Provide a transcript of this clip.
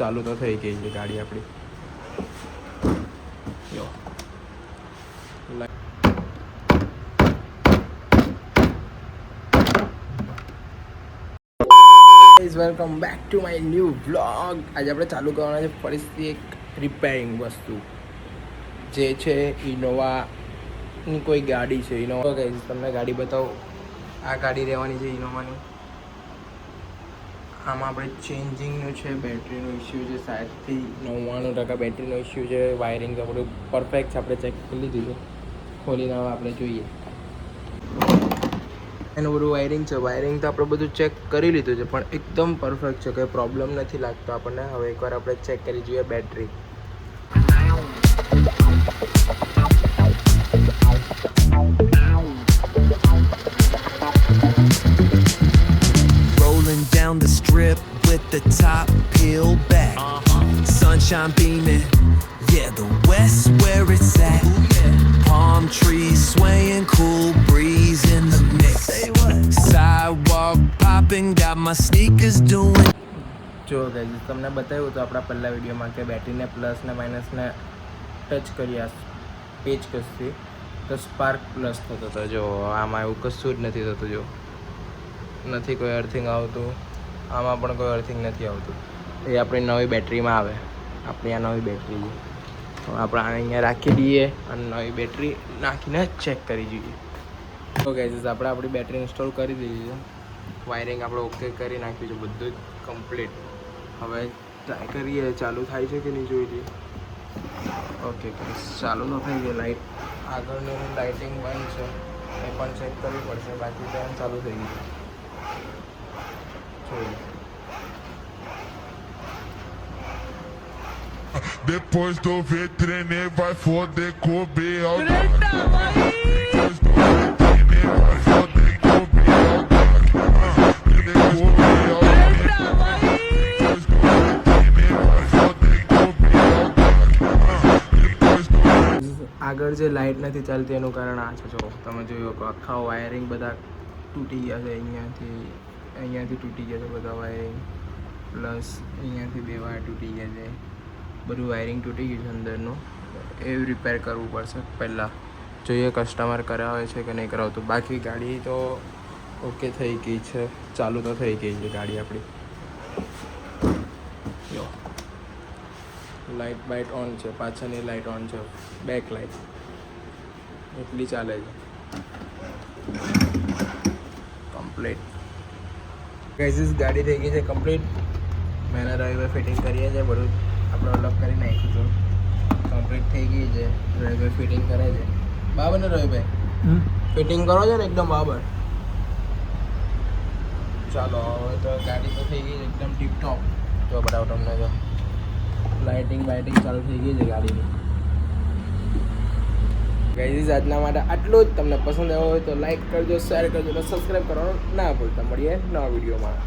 ચાલુ તો થઈ ગઈ છે ગાડી આપણી. યો welcome back to my new vlog. આજે આપણે ચાલુ કરવાના છે ફરીથી એક રિપેરિંગ વસ્તુ, જે છે ઇનોવાની કોઈ ગાડી છે. ઇનોવા ગઈ તમને ગાડી બતાવું. આ ગાડી રહેવાની છે ઇનોવાની. આમાં આપણે ચેન્જિંગનું છે, બેટરીનો ઇસ્યુ છે, 60 થી 99% બેટરીનો ઇસ્યુ છે. વાયરિંગ તો બધું પરફેક્ટ છે, આપણે ચેક કરી લીધું છે. ખોલીને હવે આપણે જોઈએ એનું બધું વાયરિંગ છે. વાયરિંગ તો આપણે બધું ચેક કરી લીધું છે, પણ એકદમ પરફેક્ટ છે, કંઈ પ્રોબ્લેમ નથી લાગતો આપણને. હવે એકવાર આપણે ચેક કરી જોઈએ battery. Rolling down the strip with the top peeled back. Sunshine beaming, yeah, the west where it's at. Palm trees swaying, cool breeze in the mix. Sidewalk popping, got my sneakers doing. જો guys તમને બતાવ્યું તો આપણા પહેલા વિડીયોમાં કે બેટરીને plus ને માઇનસને ટચ કરી આ પેચકસથી તો સ્પાર્ક પ્લસ થતો હતો. જો આમાં એવું કશું જ નથી થતું. જો નથી કોઈ અર્થિંગ આવતું, આમાં પણ કોઈ અર્થિંગ નથી આવતું. એ આપણી નવી બેટરીમાં આવે. આપણી આ નવી બેટરી છે, તો આપણે આને અહીંયા રાખી દઈએ અને નવી બેટરી નાખીને ચેક કરી જોઈએ. તો ગાઈઝ આપણે આપણી બેટરી ઇન્સ્ટોલ કરી દીધી છે. વાયરિંગ આપણે ઓકે કરી નાખ્યું છે, બધું જ કમ્પ્લીટ. હવે ટ્રાય કરીએ ચાલુ થાય છે કે નહીં જોઈ લઈએ. ઓકે ચાલુ તો થઈ ગઈ. લાઇટ આગળની લાઇટિંગ બંધ છે, એ પણ ચેક કરવી પડશે. બાકી તો ચાલુ થઈ ગઈ. જોઈએ Depois do vetrine vai foder com B.O. આગળ જે લાઇટ નથી ચાલતી એનું કારણ આ છે. જો તમે જોયું કે આખા વાયરિંગ બધા તૂટી ગયા છે. અહીંયાથી તૂટી ગયા છે બધા વાયરિંગ, પ્લસ અહીંયાથી 2 વાયર તૂટી ગયા છે. બધું વાયરિંગ તૂટી ગયું છે અંદરનું. એ રિપેર કરવું પડશે પહેલાં. જોઈએ કસ્ટમર કરાવે છે કે નહીં કરાવતું. બાકી ગાડી તો ઓકે થઈ ગઈ છે, ચાલુ તો થઈ ગઈ છે ગાડી આપણી. જો લાઇટ બાઇટ ઓન છે, પાછળની લાઇટ ઓન છે, બેક લાઇટ એટલી ચાલે છે કમ્પ્લીટ. ગાઈઝ ગાડી થઈ ગઈ છે કમ્પ્લીટ. મેં રવિવારે ફિટિંગ કરીએ છીએ, બધું આપણે અલગ કરી નાખ્યું છે. કમ્પ્લીટ થઈ ગઈ છે. રવિભાઈ ફિટિંગ કરે છે. બરાબર ને રવિભાઈ? ફિટિંગ કરો છો ને એકદમ બરાબર. ચાલો હવે તો ગાડી તો થઈ ગઈ છે એકદમ ટીપટોપ. જો બતાવો તમને. જો લાઇટિંગ બાઇટિંગ ચાલુ થઈ ગઈ છે ગાડીની. ગાઈઝ આજના માટે આટલું જ. તમને પસંદ આવ્યો હોય તો લાઈક કરજો, શેર કરજો અને સબસ્ક્રાઈબ કરવાનું ના ભૂલતા. મળીએ નવા વિડીયોમાં.